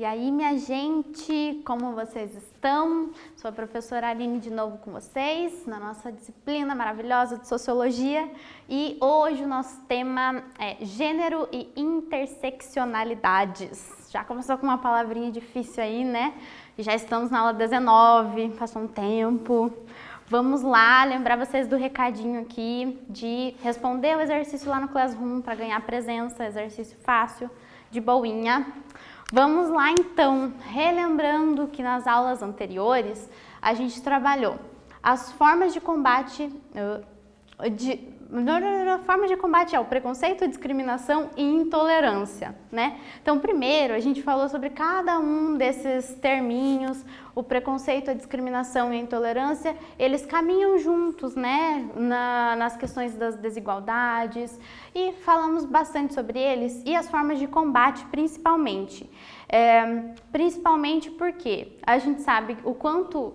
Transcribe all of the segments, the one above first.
E aí, minha gente, como vocês estão? Sou a professora Aline de novo com vocês, na nossa disciplina maravilhosa de Sociologia. E hoje o nosso tema é Gênero e Interseccionalidades. Já começou com uma palavrinha difícil aí, né? Já estamos na aula 19, passou um tempo. Vamos lá, lembrar vocês do recadinho aqui de responder o exercício lá no Classroom para ganhar presença, exercício fácil, de boinha. Vamos lá então, relembrando que nas aulas anteriores a gente trabalhou as formas de combate ao preconceito, discriminação e intolerância, né? Então, primeiro a gente falou sobre cada um desses terminhos. O preconceito, a discriminação e a intolerância, eles caminham juntos, né, nas questões das desigualdades, e falamos bastante sobre eles e as formas de combate principalmente. Principalmente porque a gente sabe o quanto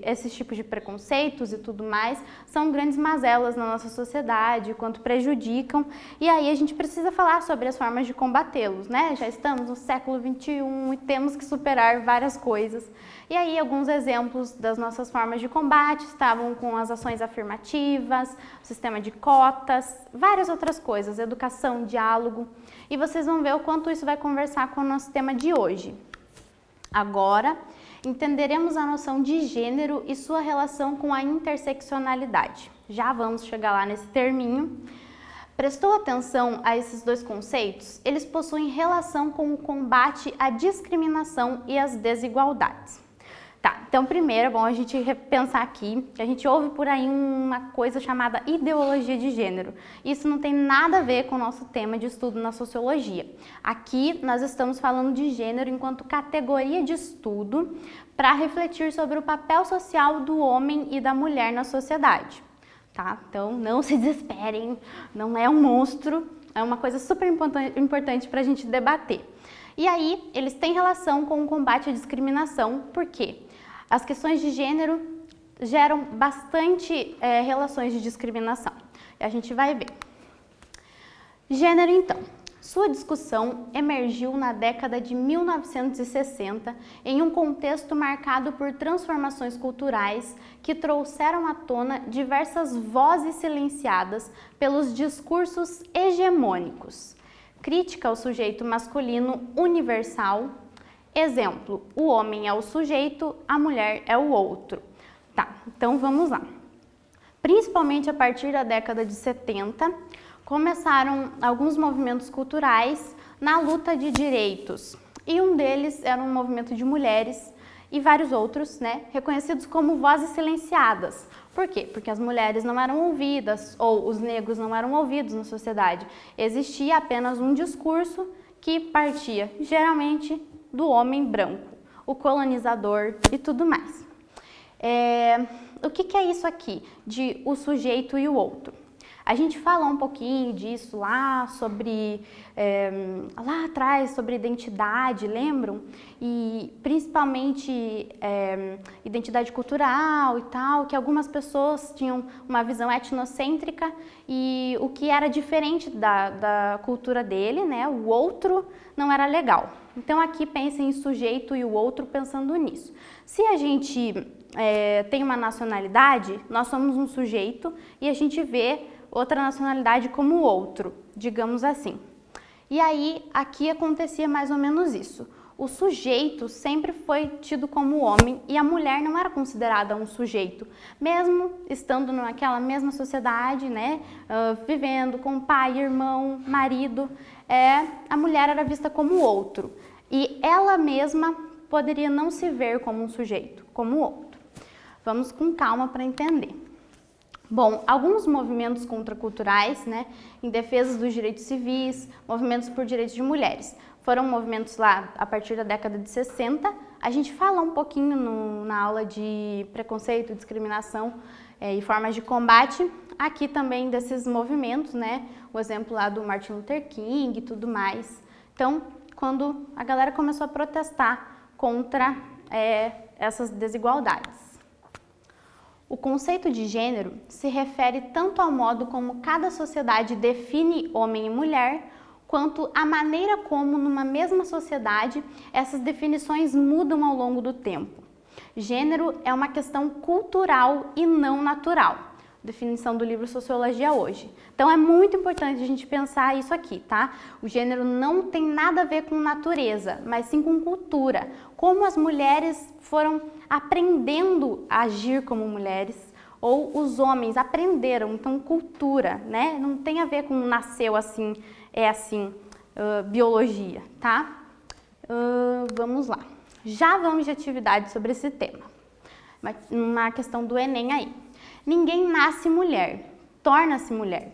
esses tipos de preconceitos e tudo mais são grandes mazelas na nossa sociedade, o quanto prejudicam, e aí a gente precisa falar sobre as formas de combatê-los, né? Já estamos no século XXI e temos que superar várias coisas. E aí alguns exemplos das nossas formas de combate estavam com as ações afirmativas, o sistema de cotas, várias outras coisas, educação, diálogo, e vocês vão ver o quanto isso vai conversar com o nosso tema de hoje. Agora, entenderemos a noção de gênero e sua relação com a interseccionalidade. Já vamos chegar lá nesse terminho. Prestou atenção a esses dois conceitos? Eles possuem relação com o combate à discriminação e às desigualdades. Tá, então primeiro é bom a gente repensar aqui que a gente ouve por aí uma coisa chamada ideologia de gênero. Isso não tem nada a ver com o nosso tema de estudo na sociologia. Aqui nós estamos falando de gênero enquanto categoria de estudo para refletir sobre o papel social do homem e da mulher na sociedade. Tá? Então não se desesperem, não é um monstro, é uma coisa super importante para a gente debater. E aí eles têm relação com o combate à discriminação, por quê? As questões de gênero geram bastante relações de discriminação. E a gente vai ver. Gênero, então. Sua discussão emergiu na década de 1960 em um contexto marcado por transformações culturais que trouxeram à tona diversas vozes silenciadas pelos discursos hegemônicos. Crítica ao sujeito masculino universal. Exemplo, o homem é o sujeito, a mulher é o outro. Tá, então vamos lá. Principalmente a partir da década de 70, começaram alguns movimentos culturais na luta de direitos. E um deles era um movimento de mulheres e vários outros, né, reconhecidos como vozes silenciadas. Por quê? Porque as mulheres não eram ouvidas ou os negros não eram ouvidos na sociedade. Existia apenas um discurso que partia, geralmente, do homem branco, o colonizador e tudo mais. O que é isso aqui de o sujeito e o outro? A gente falou um pouquinho disso lá sobre, lá atrás, sobre identidade, lembram? E principalmente identidade cultural e tal, que algumas pessoas tinham uma visão etnocêntrica e o que era diferente da cultura dele, né? O outro não era legal. Então aqui pensem em sujeito e o outro pensando nisso. Se a gente tem uma nacionalidade, nós somos um sujeito e a gente vê outra nacionalidade como o outro, digamos assim. E aí, aqui acontecia mais ou menos isso. O sujeito sempre foi tido como homem e a mulher não era considerada um sujeito, mesmo estando naquela mesma sociedade, né, vivendo com pai, irmão, marido, a mulher era vista como outro. E ela mesma poderia não se ver como um sujeito, como outro. Vamos com calma para entender. Bom, alguns movimentos contraculturais, né, em defesa dos direitos civis, movimentos por direitos de mulheres, foram movimentos lá a partir da década de 60. A gente fala um pouquinho na aula de preconceito, discriminação e formas de combate, aqui também desses movimentos, né, o exemplo lá do Martin Luther King e tudo mais. Então, quando a galera começou a protestar contra essas desigualdades. O conceito de gênero se refere tanto ao modo como cada sociedade define homem e mulher, quanto a maneira como, numa mesma sociedade, essas definições mudam ao longo do tempo. Gênero é uma questão cultural e não natural. Definição do livro Sociologia Hoje. Então é muito importante a gente pensar isso aqui, tá? O gênero não tem nada a ver com natureza, mas sim com cultura. Como as mulheres foram aprendendo a agir como mulheres, ou os homens aprenderam, então cultura, né? Não tem a ver com nasceu assim, é assim, biologia, tá? Vamos lá. Já vamos de atividade sobre esse tema. Uma questão do Enem aí. Ninguém nasce mulher, torna-se mulher.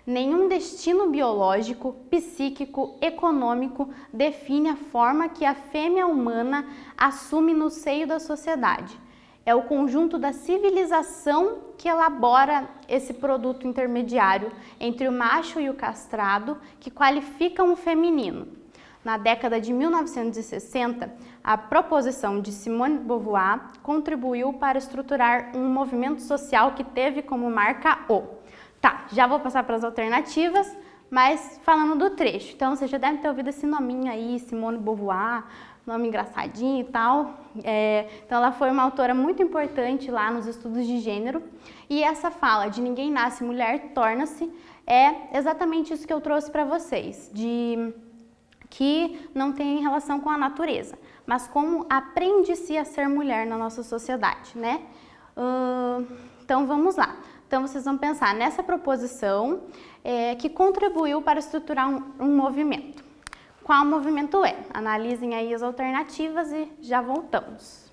Nenhum destino biológico, psíquico, econômico define a forma que a fêmea humana assume no seio da sociedade. É o conjunto da civilização que elabora esse produto intermediário entre o macho e o castrado que qualificam o feminino. Na década de 1960, a proposição de Simone de Beauvoir contribuiu para estruturar um movimento social que teve como marca o... Tá, já vou passar para as alternativas, mas falando do trecho. Então, você já deve ter ouvido esse nominho aí, Simone de Beauvoir, nome engraçadinho e tal. Então, ela foi uma autora muito importante lá nos estudos de gênero. E essa fala de ninguém nasce mulher, torna-se, é exatamente isso que eu trouxe para vocês, que não tem relação com a natureza, mas como aprende-se a ser mulher na nossa sociedade, né? Então, vamos lá. Então, vocês vão pensar nessa proposição que contribuiu para estruturar um movimento. Qual movimento é? Analisem aí as alternativas e já voltamos.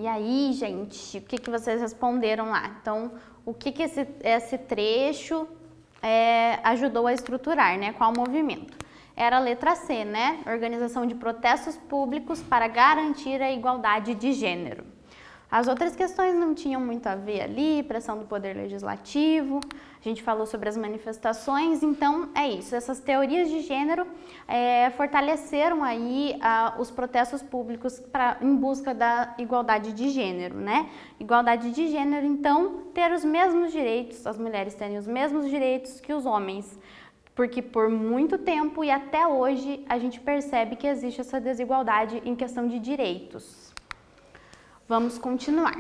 E aí, gente, o que que vocês responderam lá? Então, o que que esse trecho ajudou a estruturar, né? Qual movimento? Era a letra C, né? Organização de protestos públicos para garantir a igualdade de gênero. As outras questões não tinham muito a ver ali, pressão do poder legislativo, a gente falou sobre as manifestações, então é isso. Essas teorias de gênero fortaleceram aí os protestos públicos em busca da igualdade de gênero, né? Igualdade de gênero, então, ter os mesmos direitos, as mulheres terem os mesmos direitos que os homens, porque por muito tempo e até hoje a gente percebe que existe essa desigualdade em questão de direitos. Vamos continuar.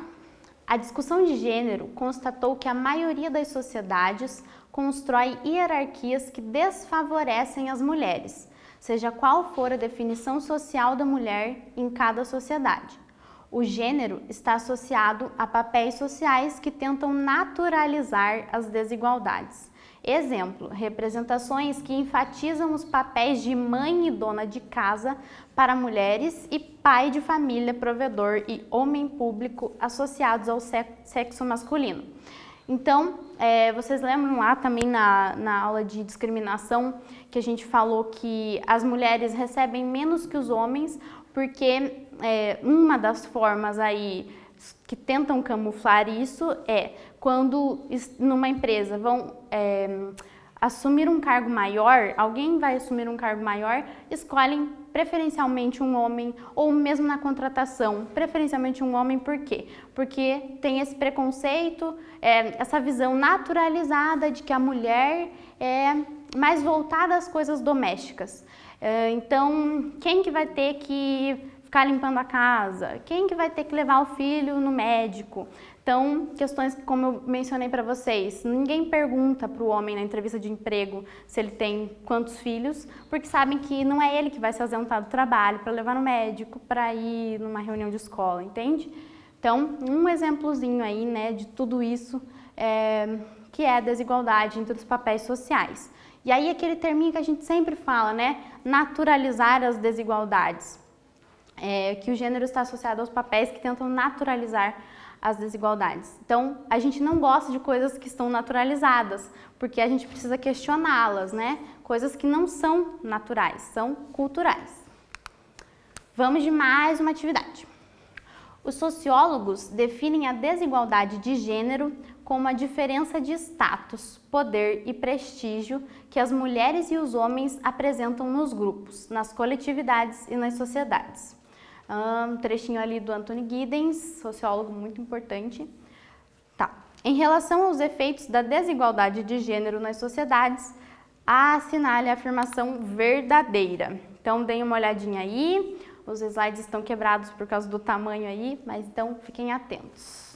A discussão de gênero constatou que a maioria das sociedades constrói hierarquias que desfavorecem as mulheres, seja qual for a definição social da mulher em cada sociedade. O gênero está associado a papéis sociais que tentam naturalizar as desigualdades. Exemplo, representações que enfatizam os papéis de mãe e dona de casa para mulheres e pai de família, provedor e homem público associados ao sexo masculino. Então, vocês lembram lá também na aula de discriminação que a gente falou que as mulheres recebem menos que os homens porque uma das formas aí que tentam camuflar isso é quando numa empresa vão assumir um cargo maior, alguém vai assumir um cargo maior, escolhem preferencialmente um homem, ou mesmo na contratação, preferencialmente um homem, por quê? Porque tem esse preconceito, essa visão naturalizada de que a mulher é mais voltada às coisas domésticas. Então, quem que vai ter que ficar limpando a casa? Quem que vai ter que levar o filho no médico? Então, questões que, como eu mencionei para vocês, ninguém pergunta para o homem na entrevista de emprego se ele tem quantos filhos, porque sabem que não é ele que vai se ausentar do trabalho para levar no médico, para ir numa reunião de escola, entende? Então, um exemplozinho aí, né, de tudo isso que é a desigualdade entre os papéis sociais. E aí aquele terminho que a gente sempre fala, né, naturalizar as desigualdades. Que o gênero está associado aos papéis que tentam naturalizar as desigualdades. Então, a gente não gosta de coisas que estão naturalizadas, porque a gente precisa questioná-las, né? Coisas que não são naturais, são culturais. Vamos de mais uma atividade. Os sociólogos definem a desigualdade de gênero como a diferença de status, poder e prestígio que as mulheres e os homens apresentam nos grupos, nas coletividades e nas sociedades. Um trechinho ali do Anthony Giddens, sociólogo muito importante. Tá. Em relação aos efeitos da desigualdade de gênero nas sociedades, assinale a afirmação verdadeira. Então, deem uma olhadinha aí. Os slides estão quebrados por causa do tamanho aí, mas então fiquem atentos.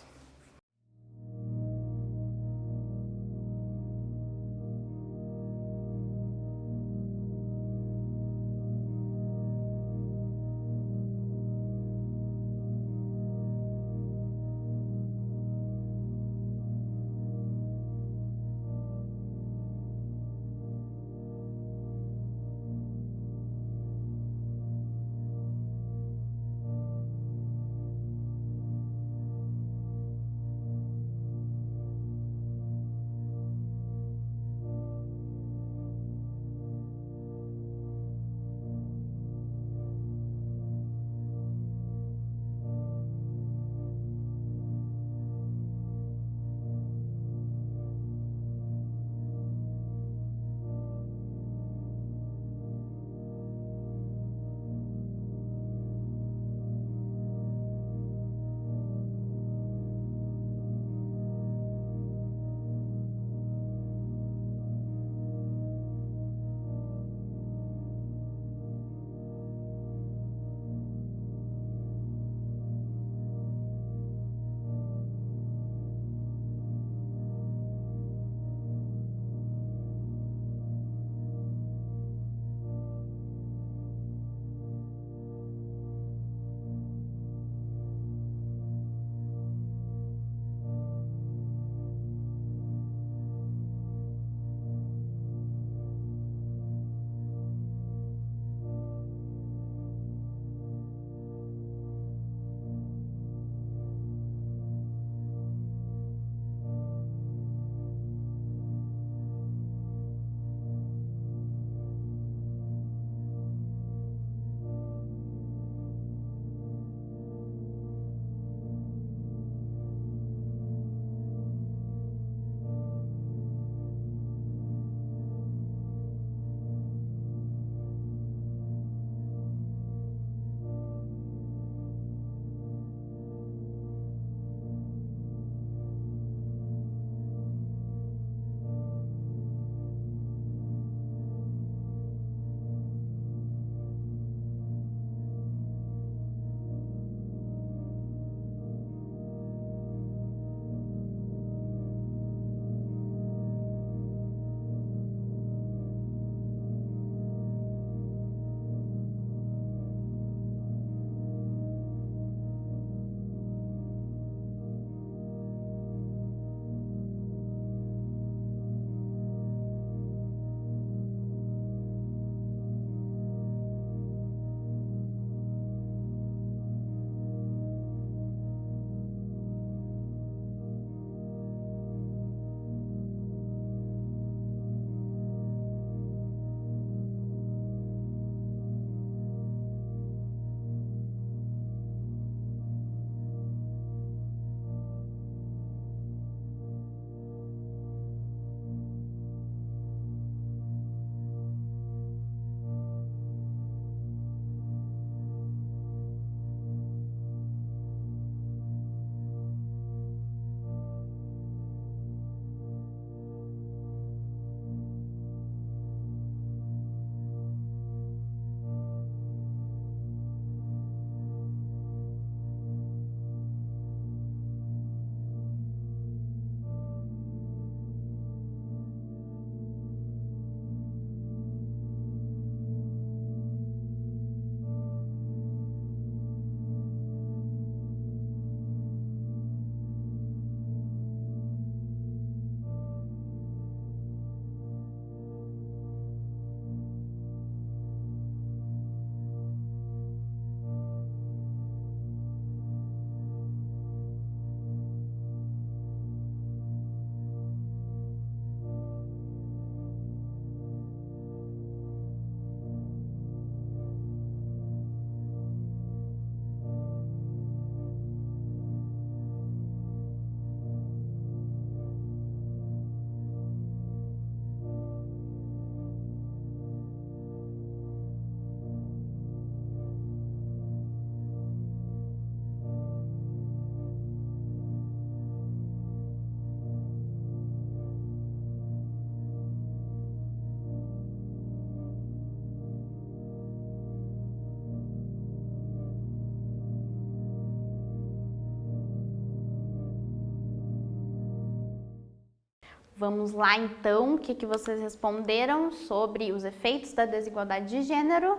Vamos lá então, o que vocês responderam sobre os efeitos da desigualdade de gênero?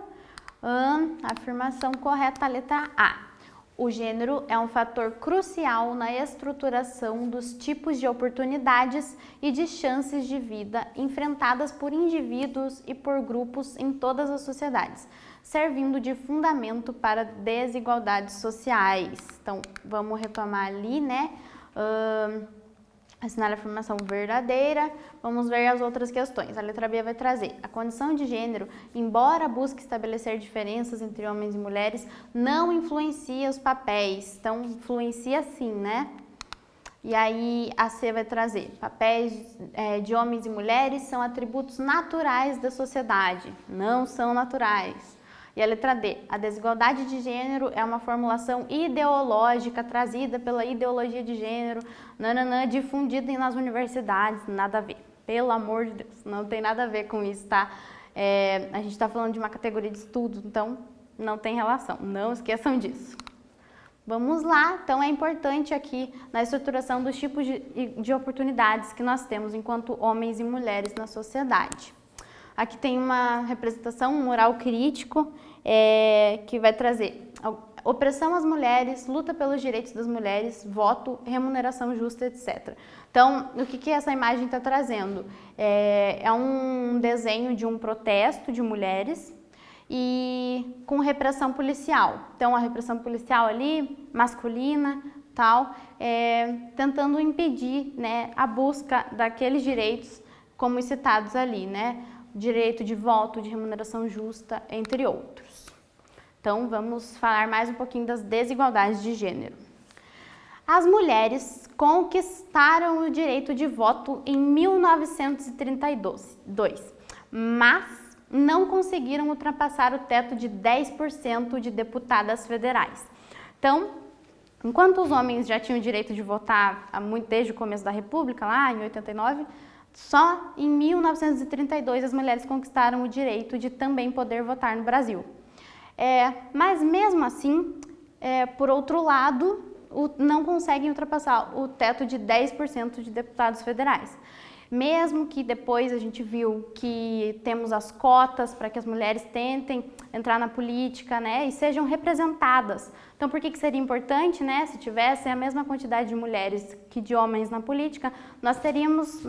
Afirmação correta, a letra A. O gênero é um fator crucial na estruturação dos tipos de oportunidades e de chances de vida enfrentadas por indivíduos e por grupos em todas as sociedades, servindo de fundamento para desigualdades sociais. Então, vamos retomar ali, né? Assinar a afirmação verdadeira. Vamos ver as outras questões. A letra B vai trazer: a condição de gênero, embora busque estabelecer diferenças entre homens e mulheres, não influencia os papéis. Então, influencia sim, né? E aí a C vai trazer: papéis de homens e mulheres são atributos naturais da sociedade. Não são naturais. E a letra D, a desigualdade de gênero é uma formulação ideológica trazida pela ideologia de gênero, difundida nas universidades. Nada a ver, pelo amor de Deus, não tem nada a ver com isso, tá? A gente está falando de uma categoria de estudo, então não tem relação, não esqueçam disso. Vamos lá, então é importante aqui na estruturação dos tipos de oportunidades que nós temos enquanto homens e mulheres na sociedade. Aqui tem uma representação, um mural crítico, que vai trazer opressão às mulheres, luta pelos direitos das mulheres, voto, remuneração justa, etc. Então, o que essa imagem está trazendo? É um desenho de um protesto de mulheres e com repressão policial. Então, a repressão policial ali, masculina, tal, tentando impedir, né, a busca daqueles direitos como os citados ali, né? Direito de voto, de remuneração justa, entre outros. Então, vamos falar mais um pouquinho das desigualdades de gênero. As mulheres conquistaram o direito de voto em 1932, mas não conseguiram ultrapassar o teto de 10% de deputadas federais. Então, enquanto os homens já tinham o direito de votar desde o começo da República, lá em 89, só em 1932 as mulheres conquistaram o direito de também poder votar no Brasil. Mas mesmo assim, por outro lado, não conseguem ultrapassar o teto de 10% de deputados federais. Mesmo que depois a gente viu que temos as cotas para que as mulheres tentem entrar na política, né, e sejam representadas. Então, por que seria importante, né, se tivesse a mesma quantidade de mulheres que de homens na política, nós seríamos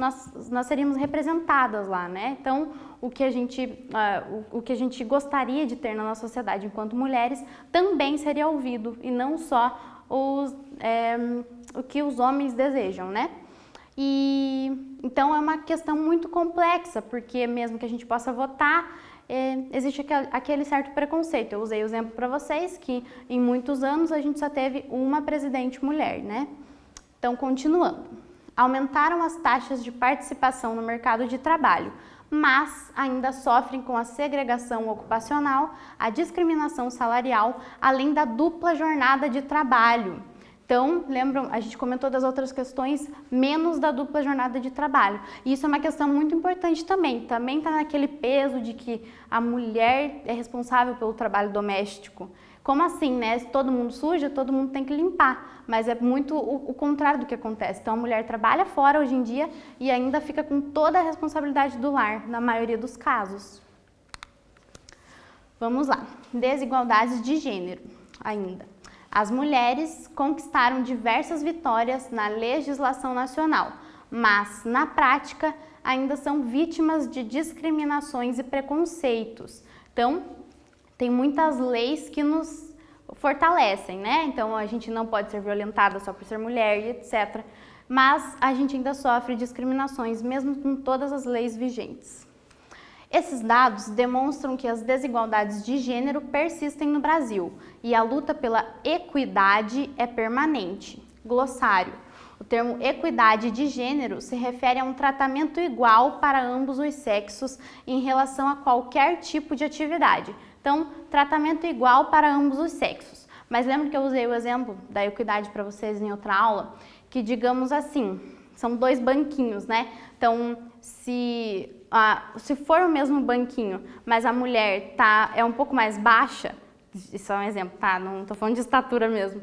representadas lá, né? Então, o que a gente gostaria de ter na nossa sociedade enquanto mulheres também seria ouvido e não só o que os homens desejam, né? E então é uma questão muito complexa, porque mesmo que a gente possa votar, existe aquele certo preconceito. Eu usei o exemplo para vocês que em muitos anos a gente só teve uma presidente mulher, né? Então, continuando. Aumentaram as taxas de participação no mercado de trabalho, mas ainda sofrem com a segregação ocupacional, a discriminação salarial, além da dupla jornada de trabalho. Então, lembram, a gente comentou das outras questões, menos da dupla jornada de trabalho. E isso é uma questão muito importante também. Também está naquele peso de que a mulher é responsável pelo trabalho doméstico. Como assim, né? Se todo mundo suja, todo mundo tem que limpar. Mas é muito o contrário do que acontece. Então, a mulher trabalha fora hoje em dia e ainda fica com toda a responsabilidade do lar, na maioria dos casos. Vamos lá. Desigualdades de gênero ainda. As mulheres conquistaram diversas vitórias na legislação nacional, mas, na prática, ainda são vítimas de discriminações e preconceitos. Então, tem muitas leis que nos fortalecem, né? Então, a gente não pode ser violentada só por ser mulher e etc. Mas a gente ainda sofre discriminações, mesmo com todas as leis vigentes. Esses dados demonstram que as desigualdades de gênero persistem no Brasil e a luta pela equidade é permanente. Glossário. O termo equidade de gênero se refere a um tratamento igual para ambos os sexos em relação a qualquer tipo de atividade. Então, tratamento igual para ambos os sexos. Mas lembra que eu usei o exemplo da equidade para vocês em outra aula? Que, digamos assim, são dois banquinhos, né? Então, se for o mesmo banquinho, mas a mulher é um pouco mais baixa, Isso é um exemplo, tá? Não tô falando de estatura mesmo,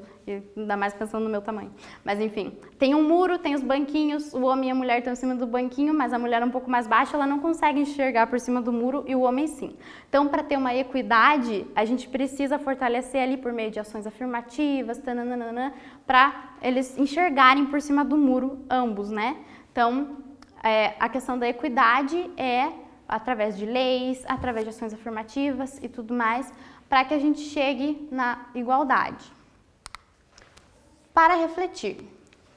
ainda mais pensando no meu tamanho. Mas enfim, tem um muro, tem os banquinhos, o homem e a mulher estão em cima do banquinho, mas a mulher é um pouco mais baixa, ela não consegue enxergar por cima do muro e o homem sim. Então, para ter uma equidade, a gente precisa fortalecer ali por meio de ações afirmativas, para eles enxergarem por cima do muro ambos, né? Então, a questão da equidade é através de leis, através de ações afirmativas e tudo mais, para que a gente chegue na igualdade. Para refletir,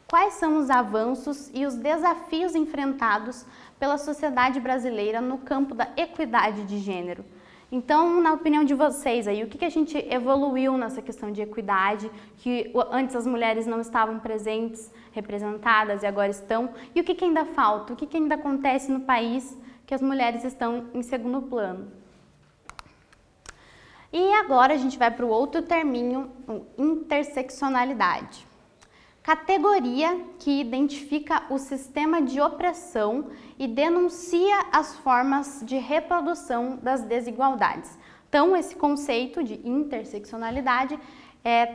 quais são os avanços e os desafios enfrentados pela sociedade brasileira no campo da equidade de gênero? Então, na opinião de vocês aí, o que a gente evoluiu nessa questão de equidade, que antes as mulheres não estavam presentes, representadas e agora estão, e o que ainda falta, o que ainda acontece no país que as mulheres estão em segundo plano? E agora a gente vai para o outro terminho, interseccionalidade. Categoria que identifica o sistema de opressão e denuncia as formas de reprodução das desigualdades. Então, esse conceito de interseccionalidade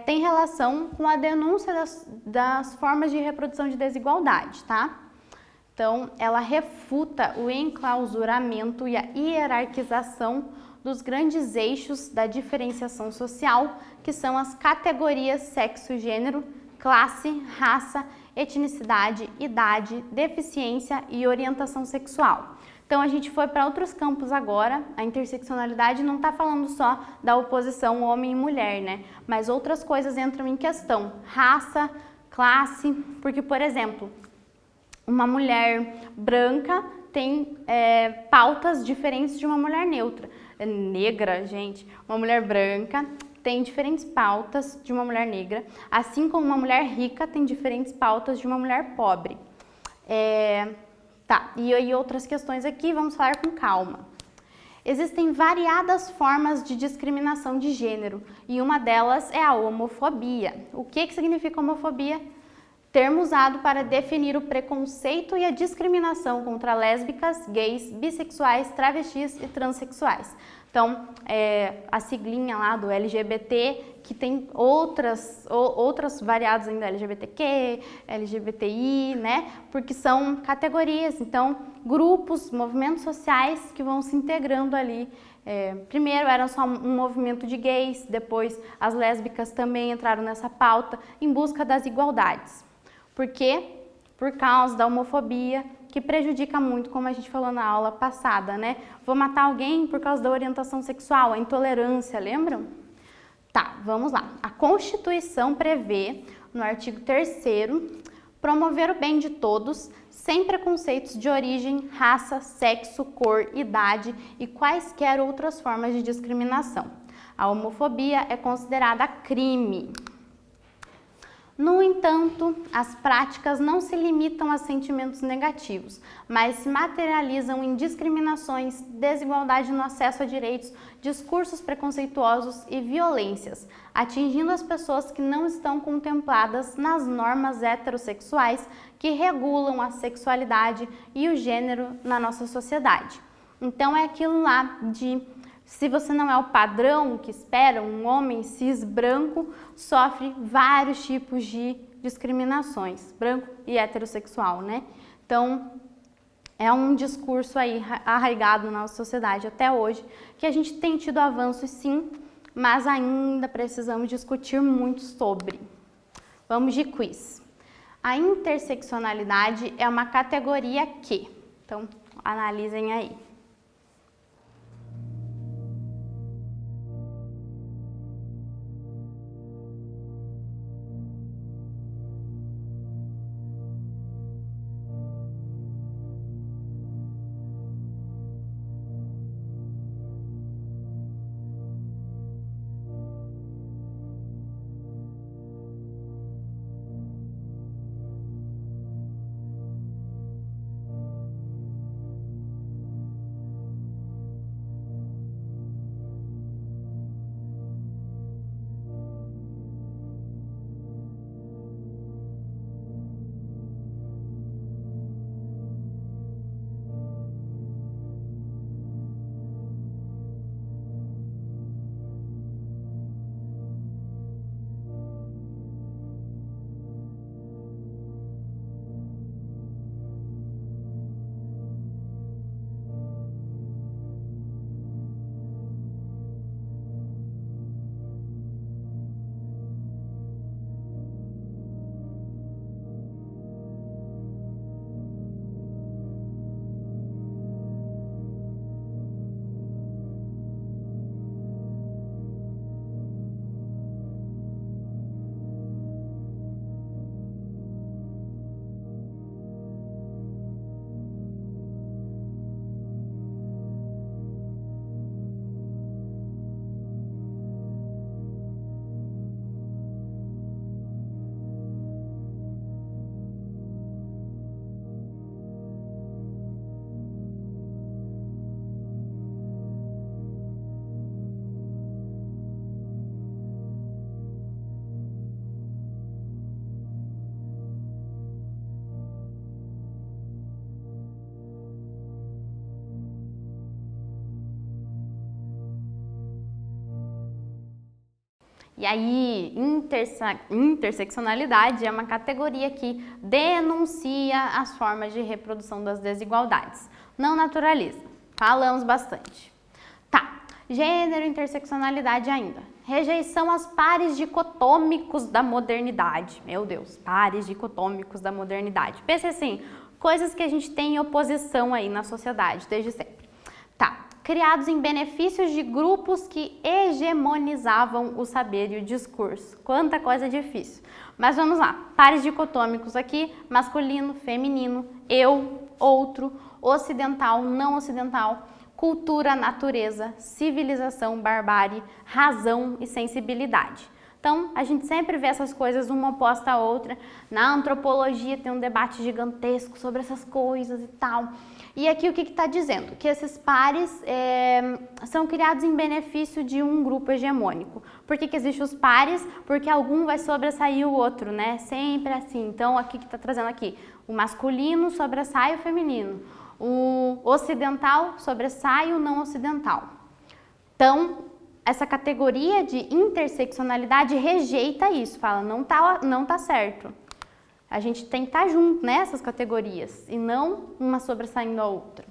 tem relação com a denúncia das formas de reprodução de desigualdade, tá? Então, ela refuta o enclausuramento e a hierarquização dos grandes eixos da diferenciação social, que são as categorias sexo e gênero, classe, raça, etnicidade, idade, deficiência e orientação sexual. Então, a gente foi para outros campos agora. A interseccionalidade não está falando só da oposição homem e mulher, né? Mas outras coisas entram em questão. Raça, classe, porque, por exemplo, uma mulher branca tem pautas diferentes de uma mulher negra, gente. Uma mulher branca tem diferentes pautas de uma mulher negra, assim como uma mulher rica tem diferentes pautas de uma mulher pobre. E aí outras questões aqui, vamos falar com calma. Existem variadas formas de discriminação de gênero e uma delas é a homofobia. O que significa homofobia? Termo usado para definir o preconceito e a discriminação contra lésbicas, gays, bissexuais, travestis e transexuais. Então, a siglinha lá do LGBT, que tem outras variadas ainda, LGBTQ, LGBTI, né? Porque são categorias, então, grupos, movimentos sociais que vão se integrando ali. Primeiro era só um movimento de gays, depois as lésbicas também entraram nessa pauta em busca das igualdades. Por quê? Por causa da homofobia, que prejudica muito, como a gente falou na aula passada, né? Vou matar alguém por causa da orientação sexual, a intolerância, lembram? Tá, vamos lá. A Constituição prevê, no artigo 3º, promover o bem de todos, sem preconceitos de origem, raça, sexo, cor, idade e quaisquer outras formas de discriminação. A homofobia é considerada crime. No entanto, as práticas não se limitam a sentimentos negativos, mas se materializam em discriminações, desigualdade no acesso a direitos, discursos preconceituosos e violências, atingindo as pessoas que não estão contempladas nas normas heterossexuais que regulam a sexualidade e o gênero na nossa sociedade. Então é aquilo lá de... Se você não é o padrão que espera, um homem cis branco sofre vários tipos de discriminações, branco e heterossexual, né? Então, é um discurso aí arraigado na nossa sociedade até hoje, que a gente tem tido avanços sim, mas ainda precisamos discutir muito sobre. Vamos de quiz. A interseccionalidade é uma categoria que? Então, analisem aí. E aí, interseccionalidade é uma categoria que denuncia as formas de reprodução das desigualdades, não naturaliza. Falamos bastante. Tá, gênero e interseccionalidade ainda. Rejeição aos pares dicotômicos da modernidade. Meu Deus, pares dicotômicos da modernidade. Pense assim, coisas que a gente tem em oposição aí na sociedade desde sempre. Tá. Criados em benefícios de grupos que hegemonizavam o saber e o discurso. Quanta coisa difícil. Mas vamos lá, pares dicotômicos aqui, masculino, feminino, eu, outro, ocidental, não ocidental, cultura, natureza, civilização, barbárie, razão e sensibilidade. Então, a gente sempre vê essas coisas uma oposta à outra. Na antropologia tem um debate gigantesco sobre essas coisas e tal. E aqui o que está dizendo? Que esses pares são criados em benefício de um grupo hegemônico. Por que existem os pares? Porque algum vai sobressair o outro, né? Sempre assim. Então, aqui que está trazendo aqui, o masculino sobressai o feminino. O ocidental sobressai o não ocidental. Então, essa categoria de interseccionalidade rejeita isso, fala, não tá certo. A gente tem que estar junto nessas categorias e não uma sobressaindo a outra.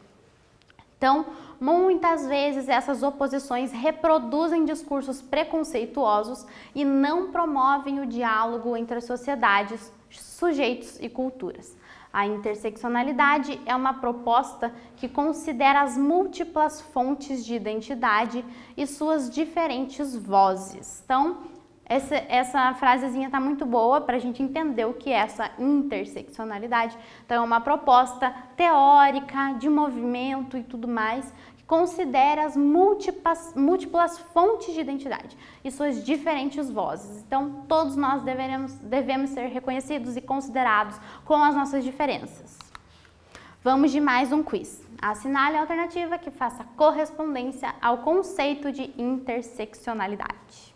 Então, muitas vezes essas oposições reproduzem discursos preconceituosos e não promovem o diálogo entre as sociedades, sujeitos e culturas. A interseccionalidade é uma proposta que considera as múltiplas fontes de identidade e suas diferentes vozes. Então, essa frasezinha está muito boa para a gente entender o que é essa interseccionalidade. Então, é uma proposta teórica, de movimento e tudo mais, que considera as múltiplas fontes de identidade e suas diferentes vozes. Então, todos nós devemos ser reconhecidos e considerados com as nossas diferenças. Vamos de mais um quiz. Assinale a alternativa que faça correspondência ao conceito de interseccionalidade.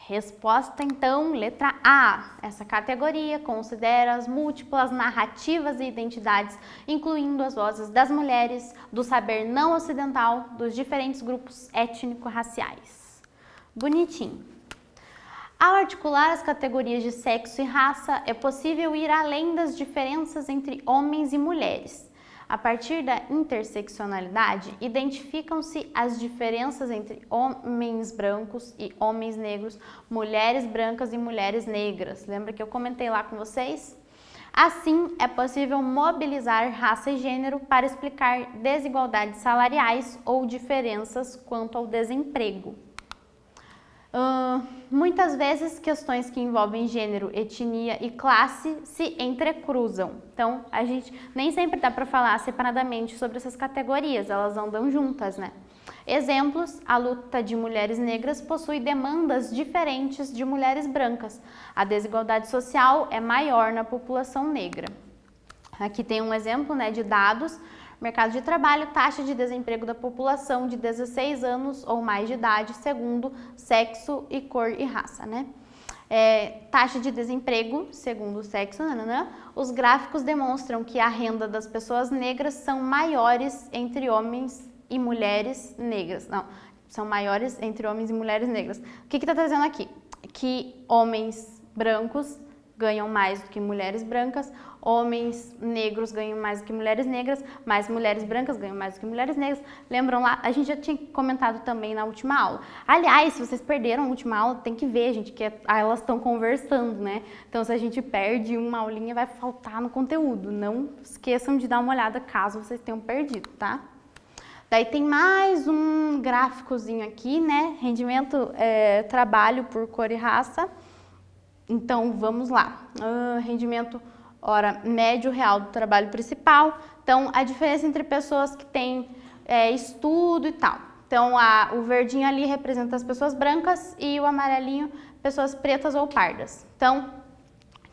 Resposta, então, letra A. Essa categoria considera as múltiplas narrativas e identidades, incluindo as vozes das mulheres, do saber não ocidental, dos diferentes grupos étnico-raciais. Bonitinho. Ao articular as categorias de sexo e raça, é possível ir além das diferenças entre homens e mulheres. A partir da interseccionalidade, identificam-se as diferenças entre homens brancos e homens negros, mulheres brancas e mulheres negras. Lembra que eu comentei lá com vocês? Assim, é possível mobilizar raça e gênero para explicar desigualdades salariais ou diferenças quanto ao desemprego. Muitas vezes, questões que envolvem gênero, etnia e classe se entrecruzam. Então, a gente nem sempre dá para falar separadamente sobre essas categorias, elas andam juntas, né? Exemplos: a luta de mulheres negras possui demandas diferentes de mulheres brancas. A desigualdade social é maior na população negra. Aqui tem um exemplo, né, de dados. Mercado de trabalho, taxa de desemprego da população de 16 anos ou mais de idade, segundo sexo e cor e raça, né? Taxa de desemprego, segundo o sexo, os gráficos demonstram que a renda das pessoas negras são maiores entre homens e mulheres negras. Não, são maiores entre homens e mulheres negras. O que está trazendo aqui? Que homens brancos ganham mais do que mulheres brancas, homens negros ganham mais do que mulheres negras, mas mulheres brancas ganham mais do que mulheres negras. Lembram lá? A gente já tinha comentado também na última aula. Aliás, se vocês perderam a última aula, tem que ver, gente, que elas estão conversando, né? Então, se a gente perde uma aulinha, vai faltar no conteúdo. Não esqueçam de dar uma olhada caso vocês tenham perdido, tá? Daí tem mais um gráficozinho aqui, né? Rendimento, trabalho por cor e raça. Então, vamos lá. Rendimento hora médio real do trabalho principal. Então, a diferença entre pessoas que têm estudo e tal. Então, o verdinho ali representa as pessoas brancas e o amarelinho, pessoas pretas ou pardas. Então,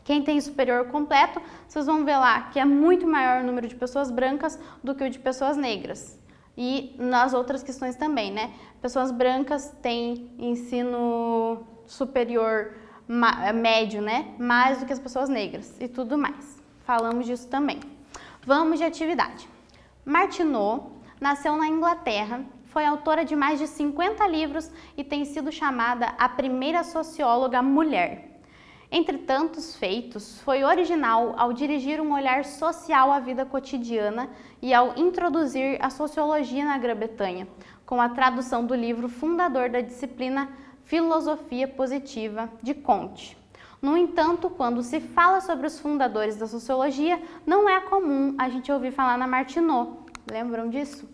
quem tem superior completo, vocês vão ver lá que é muito maior o número de pessoas brancas do que o de pessoas negras. E nas outras questões também, né? Pessoas brancas têm ensino superior médio, né? Mais do que as pessoas negras e tudo mais. Falamos disso também. Vamos de atividade. Martineau nasceu na Inglaterra, foi autora de mais de 50 livros e tem sido chamada a primeira socióloga mulher. Entre tantos feitos, foi original ao dirigir um olhar social à vida cotidiana e ao introduzir a sociologia na Grã-Bretanha, com a tradução do livro fundador da disciplina Filosofia Positiva, de Comte. No entanto, quando se fala sobre os fundadores da sociologia, não é comum a gente ouvir falar na Martineau. Lembram disso?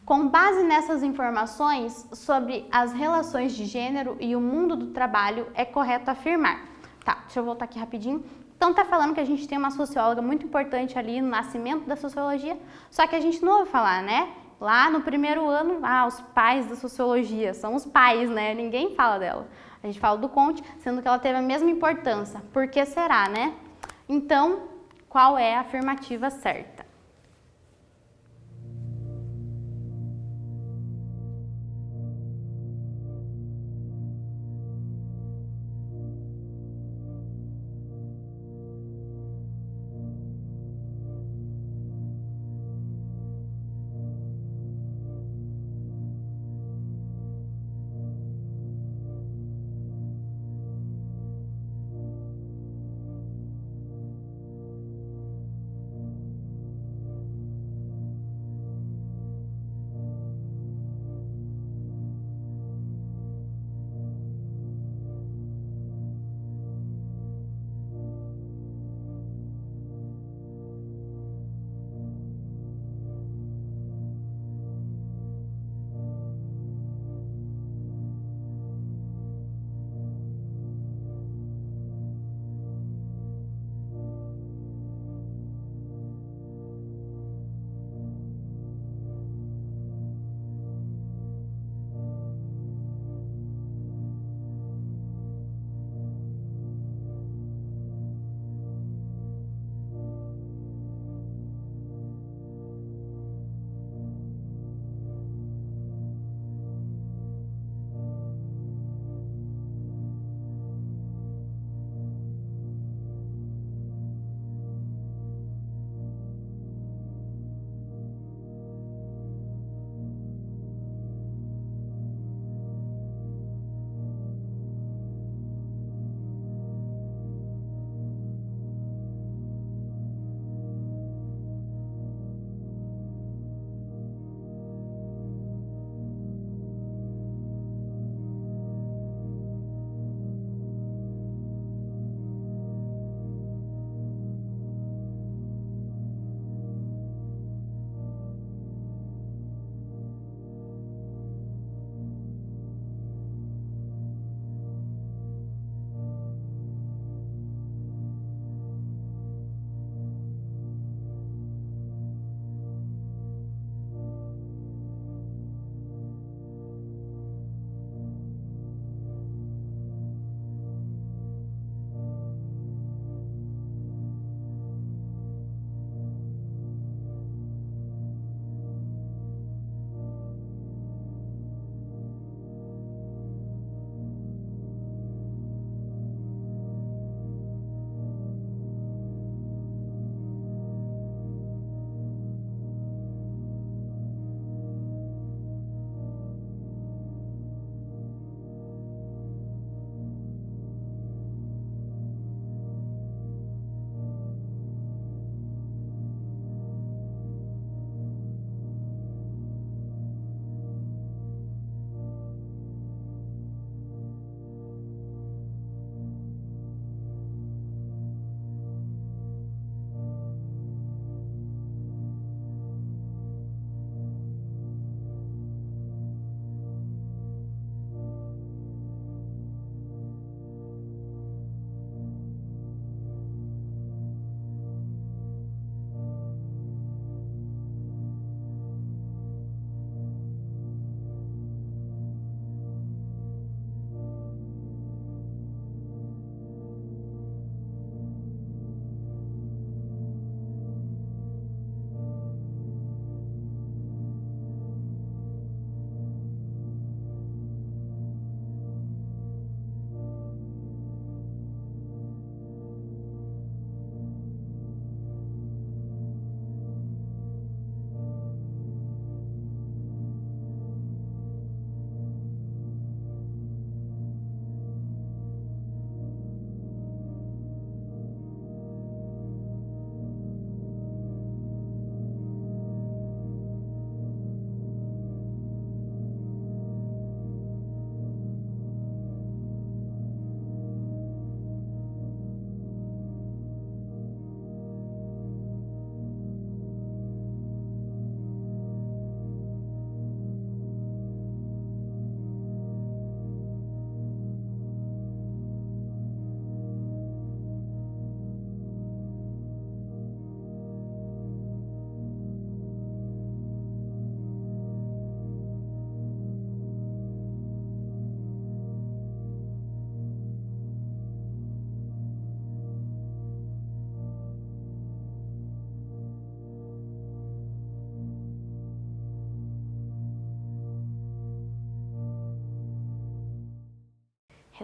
Com base nessas informações sobre as relações de gênero e o mundo do trabalho, é correto afirmar. Tá, deixa eu voltar aqui rapidinho. Então, tá falando que a gente tem uma socióloga muito importante ali no nascimento da sociologia, só que a gente não ouve falar, né? Lá no primeiro ano, os pais da sociologia, são os pais, né? Ninguém fala dela. A gente fala do Comte, sendo que ela teve a mesma importância. Por que será, né? Então, qual é a afirmativa certa?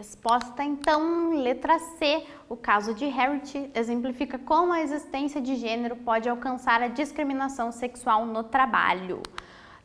Resposta então, letra C. O caso de Harriet exemplifica como a existência de gênero pode alcançar a discriminação sexual no trabalho.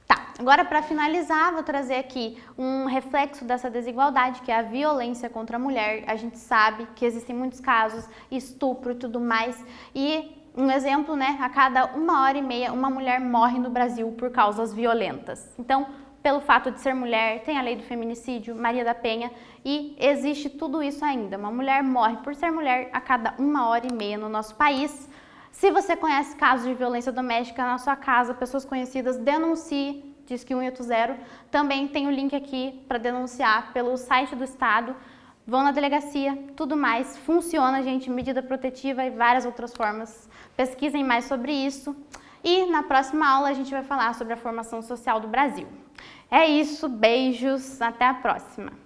Tá, agora para finalizar, vou trazer aqui um reflexo dessa desigualdade, que é a violência contra a mulher. A gente sabe que existem muitos casos, estupro e tudo mais, e um exemplo, né, a cada 1h30 uma mulher morre no Brasil por causas violentas. Então, pelo fato de ser mulher, tem a lei do feminicídio, Maria da Penha, e existe tudo isso ainda. Uma mulher morre por ser mulher a cada 1h30 no nosso país. Se você conhece casos de violência doméstica na sua casa, pessoas conhecidas, denuncie, Disque 180. Também tem o link aqui para denunciar pelo site do Estado. Vão na delegacia, tudo mais. Funciona, gente, medida protetiva e várias outras formas. Pesquisem mais sobre isso. E na próxima aula a gente vai falar sobre a formação social do Brasil. É isso, beijos, até a próxima!